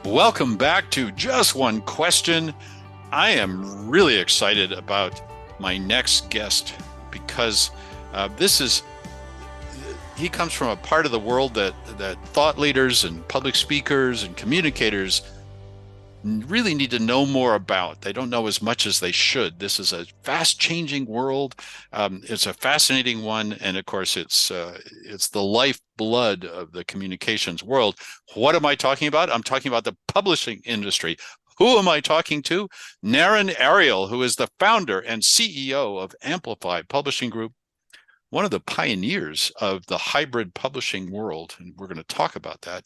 Welcome back to Just One Question. I am really excited about my next guest because he comes from a part of the world that thought leaders and public speakers and communicators really need to know more about. They don't know as much as they should. This is a fast-changing world. It's a fascinating one, and of course, it's the lifeblood of the communications world. What am I talking about? I'm talking about the publishing industry. Who am I talking to? Naren Aryal, who is the founder and CEO of Amplify Publishing Group, one of the pioneers of the hybrid publishing world, and we're going to talk about that,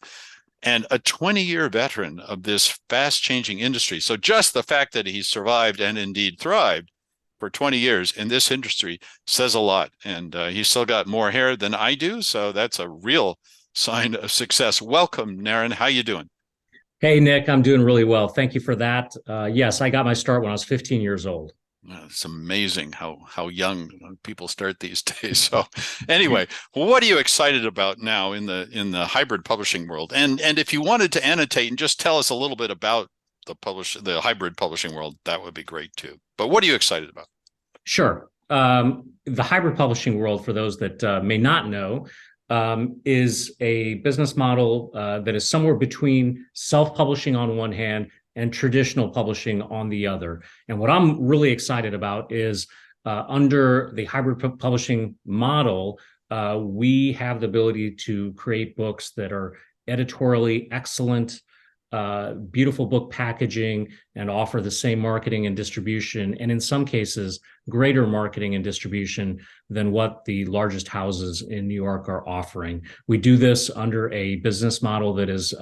and a 20-year veteran of this fast-changing industry. So just the fact that he survived and indeed thrived for 20 years in this industry says a lot. And he's still got more hair than I do, so that's a real sign of success. Welcome, Naren. How you doing? Hey, Nick, I'm doing really well. Thank you for that. Yes, I got my start when I was 15 years old. It's amazing how young people start these days. So anyway, what are you excited about now in the hybrid publishing world? And if you wanted to annotate and just tell us a little bit about the hybrid publishing world, that would be great too. But what are you excited about? Sure. The hybrid publishing world, for those that may not know, is a business model that is somewhere between self-publishing on one hand and traditional publishing on the other. And what I'm really excited about is under the hybrid publishing model, we have the ability to create books that are editorially excellent, beautiful book packaging, and offer the same marketing and distribution, and in some cases, greater marketing and distribution than what the largest houses in New York are offering. We do this under a business model that is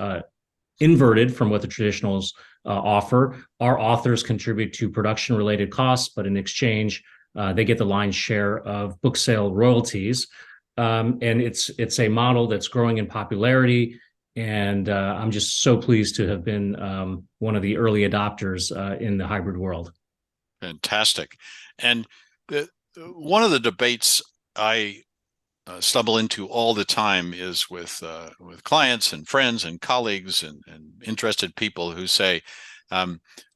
inverted from what the traditionals offer. Our authors contribute to production-related costs, but in exchange, they get the lion's share of book sale royalties. And it's a model that's growing in popularity. And I'm just so pleased to have been one of the early adopters in the hybrid world. Fantastic. And one of the debates I stumble into all the time is with clients and friends and colleagues and interested people who say,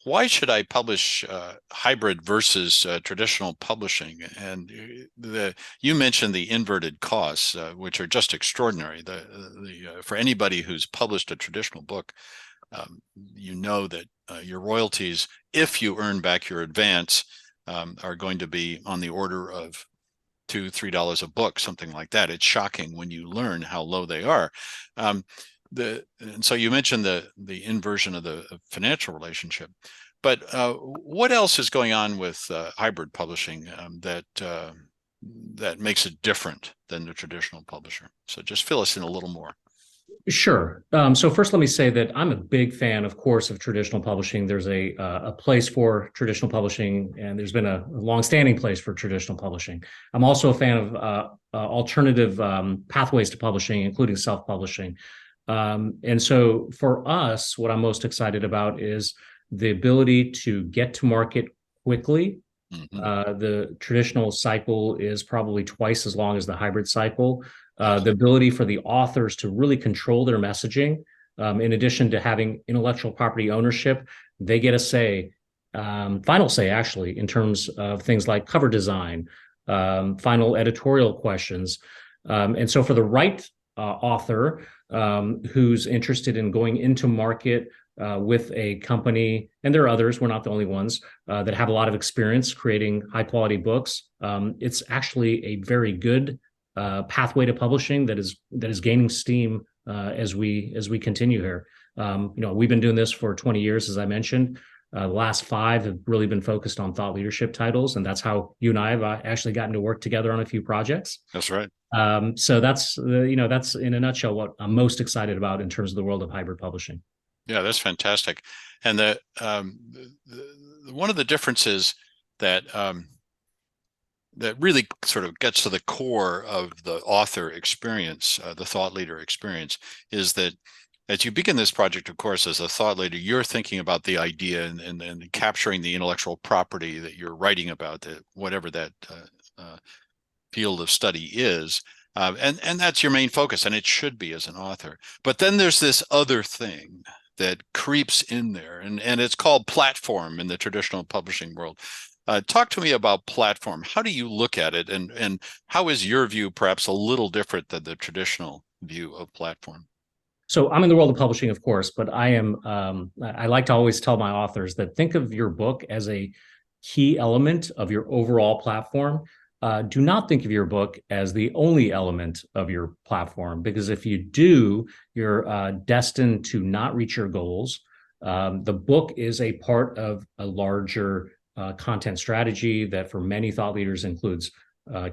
why should I publish hybrid versus traditional publishing? And you mentioned the inverted costs, which are just extraordinary. For anybody who's published a traditional book, you know that your royalties, if you earn back your advance, are going to be on the order of $2-3 a book, something like that. It's shocking when you learn how low they are. And so you mentioned the inversion of the financial relationship, but what else is going on with hybrid publishing that makes it different than the traditional publisher? So just fill us in a little more. Sure. So first, let me say that I'm a big fan, of course, of traditional publishing. There's a place for traditional publishing, and there's been a longstanding place for traditional publishing. I'm also a fan of alternative pathways to publishing, including self-publishing. And so for us, what I'm most excited about is the ability to get to market quickly. The traditional cycle is probably twice as long as the hybrid cycle. The ability for the authors to really control their messaging. In addition to having intellectual property ownership, they get a say, final say actually, in terms of things like cover design, final editorial questions. And so for the right author who's interested in going into market with a company, and there are others, we're not the only ones, that have a lot of experience creating high quality books, it's actually a very good pathway to publishing that is gaining steam as we continue here. We've been doing this for 20 years, as I mentioned. The last 5 have really been focused on thought leadership titles, and that's how you and I have actually gotten to work together on a few projects. That's right. So that's in a nutshell what I'm most excited about in terms of the world of hybrid publishing. Yeah, that's fantastic. And one of the differences that that really sort of gets to the core of the author experience, the thought leader experience, is that as you begin this project, of course, as a thought leader, you're thinking about the idea and capturing the intellectual property that you're writing about, whatever that field of study is. And that's your main focus, and it should be as an author. But then there's this other thing that creeps in there, and it's called platform in the traditional publishing world. Talk to me about platform. How do you look at it, and how is your view perhaps a little different than the traditional view of platform? So I'm in the world of publishing, of course, but I like to always tell my authors that think of your book as a key element of your overall platform. Do not think of your book as the only element of your platform, because if you do, you're destined to not reach your goals. The book is a part of a larger content strategy that for many thought leaders includes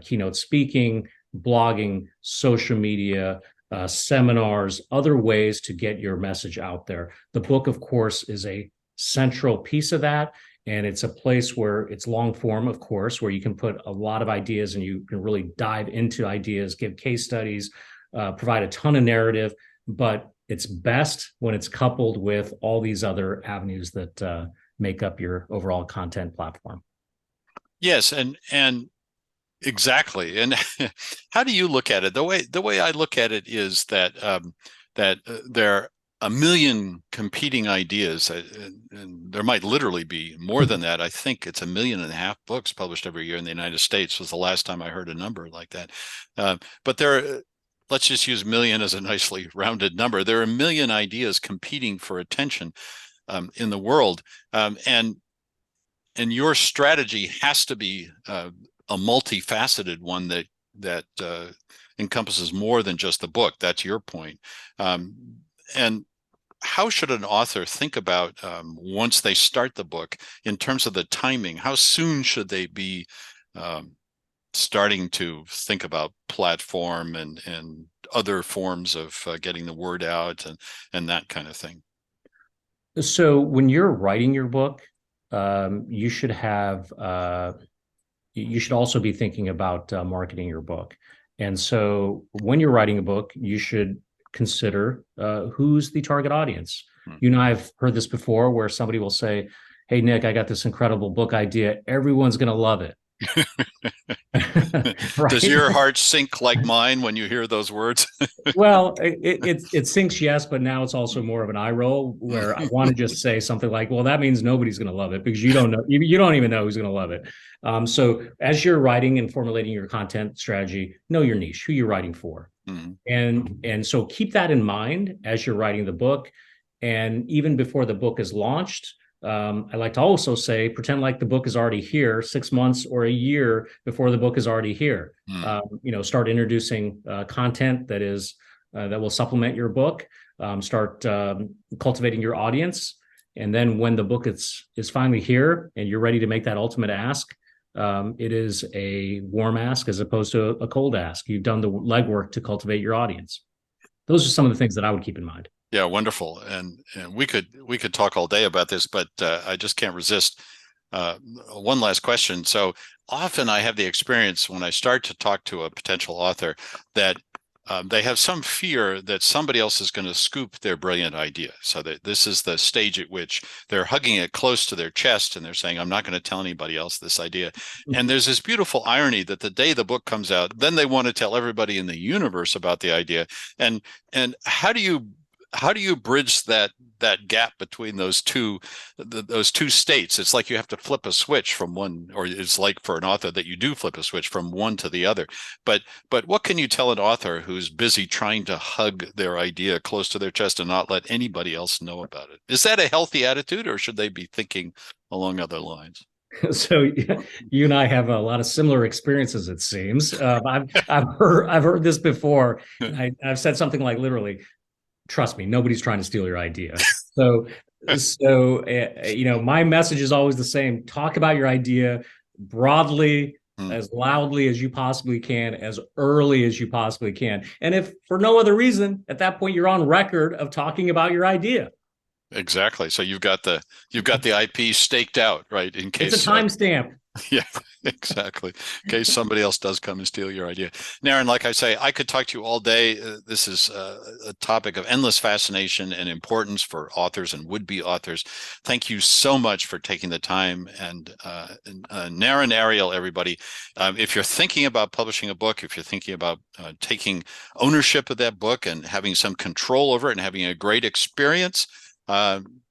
keynote speaking, blogging, social media, seminars, other ways to get your message out there. The book, of course, is a central piece of that. And it's a place where it's long form, of course, where you can put a lot of ideas and you can really dive into ideas, give case studies, provide a ton of narrative. But it's best when it's coupled with all these other avenues that make up your overall content platform. Yes, and exactly. And how do you look at it? The way I look at it is that there are a million competing ideas, and there might literally be more than that. I think it's 1.5 million books published every year in the United States was the last time I heard a number like that. But let's just use million as a nicely rounded number. There are 1 million ideas competing for attention in the world, and your strategy has to be a multifaceted one that encompasses more than just the book. That's your point. And how should an author think about once they start the book in terms of the timing? How soon should they be starting to think about platform and other forms of getting the word out and that kind of thing? So when you're writing your book, you should also be thinking about marketing your book. And so when you're writing a book, you should consider who's the target audience. You and I have heard this before where somebody will say, "Hey, Nick, I got this incredible book idea. Everyone's going to love it." Does Right? your heart sink like mine when you hear those words? Well, it sinks, yes, but now it's also more of an eye roll where I want to just say something like, "Well, that means nobody's going to love it because you don't know, you don't even know who's going to love it." So as you're writing and formulating your content strategy, know your niche, who you're writing for, and so keep that in mind as you're writing the book, and even before the book is launched. I like to also say, pretend like the book is already here 6 months or a year before the book is already here. Start introducing content that will supplement your book. Start cultivating your audience, and then when the book is finally here and you're ready to make that ultimate ask, it is a warm ask as opposed to a cold ask. You've done the legwork to cultivate your audience. Those are some of the things that I would keep in mind. Yeah, wonderful. And we could talk all day about this, but I just can't resist one last question. So often I have the experience when I start to talk to a potential author that they have some fear that somebody else is going to scoop their brilliant idea. So that this is the stage at which they're hugging it close to their chest and they're saying, "I'm not going to tell anybody else this idea." And there's this beautiful irony that the day the book comes out, then they want to tell everybody in the universe about the idea. And how do you bridge that gap between those two states? It's like you have to flip a switch from one, or it's like for an author that you do flip a switch from one to the other. But what can you tell an author who's busy trying to hug their idea close to their chest and not let anybody else know about it? Is that a healthy attitude, or should they be thinking along other lines? So you and I have a lot of similar experiences, it seems. I've heard this before. I've said something like, literally, trust me, nobody's trying to steal your idea. So my message is always the same: talk about your idea broadly, as loudly as you possibly can, as early as you possibly can. And if for no other reason, at that point, you're on record of talking about your idea. Exactly. So you've got the IP staked out, right? In It's a case timestamp. yeah, exactly. In case somebody else does come and steal your idea. Naren, like I say, I could talk to you all day. This is a topic of endless fascination and importance for authors and would-be authors. Thank you so much for taking the time. And Naren Aryal, everybody, if you're thinking about publishing a book, if you're thinking about taking ownership of that book and having some control over it and having a great experience,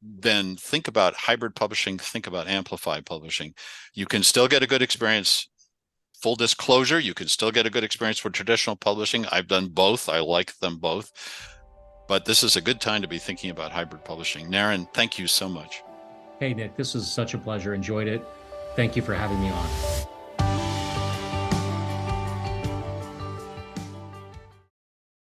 then think about hybrid publishing, think about Amplify publishing. You can still get a good experience. Full disclosure, you can still get a good experience with traditional publishing. I've done both. I like them both. But this is a good time to be thinking about hybrid publishing. Naren, thank you so much. Hey, Nick, this was such a pleasure. Enjoyed it. Thank you for having me on.